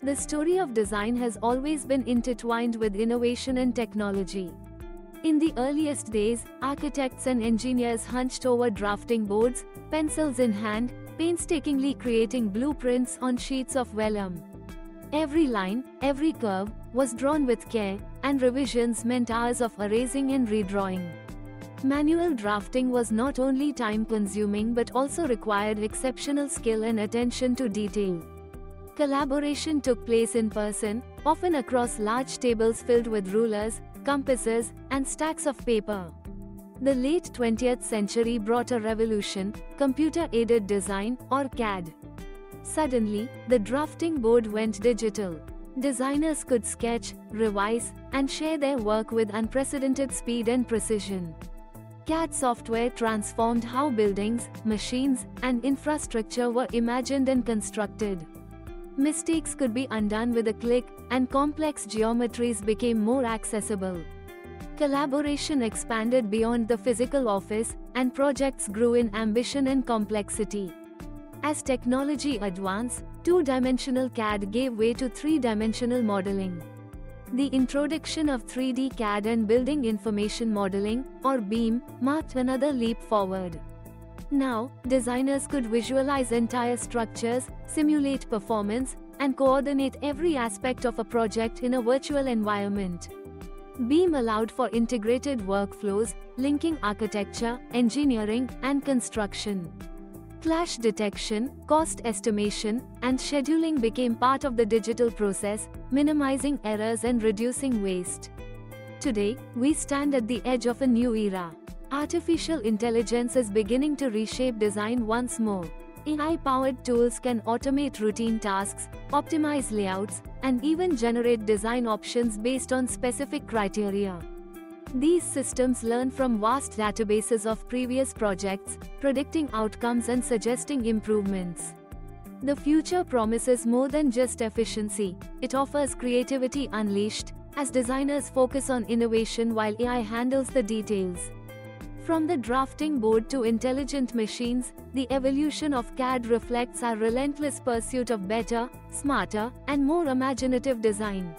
The story of design has always been intertwined with innovation and technology. In the earliest days, architects and engineers hunched over drafting boards, pencils in hand, painstakingly creating blueprints on sheets of vellum. Every line, every curve, was drawn with care, and revisions meant hours of erasing and redrawing. Manual drafting was not only time-consuming but also required exceptional skill and attention to detail. Collaboration took place in person, often across large tables filled with rulers, compasses, and stacks of paper. The late 20th century brought a revolution: computer-aided design, or CAD. Suddenly, the drafting board went digital. Designers could sketch, revise, and share their work with unprecedented speed and precision. CAD software transformed how buildings, machines, and infrastructure were imagined and constructed. Mistakes could be undone with a click, and complex geometries became more accessible. Collaboration expanded beyond the physical office, and projects grew in ambition and complexity. As technology advanced, two-dimensional CAD gave way to three-dimensional modeling. The introduction of 3D CAD and Building Information Modeling, or BIM, marked another leap forward. Now, designers could visualize entire structures, simulate performance, and coordinate every aspect of a project in a virtual environment. BIM allowed for integrated workflows, linking architecture, engineering, and construction. Clash detection, cost estimation, and scheduling became part of the digital process, minimizing errors and reducing waste. Today, we stand at the edge of a new era. Artificial intelligence is beginning to reshape design once more. AI-powered tools can automate routine tasks, optimize layouts, and even generate design options based on specific criteria. These systems learn from vast databases of previous projects, predicting outcomes and suggesting improvements. The future promises more than just efficiency; it offers creativity unleashed, as designers focus on innovation while AI handles the details. From the drafting board to intelligent machines, the evolution of CAD reflects our relentless pursuit of better, smarter, and more imaginative design.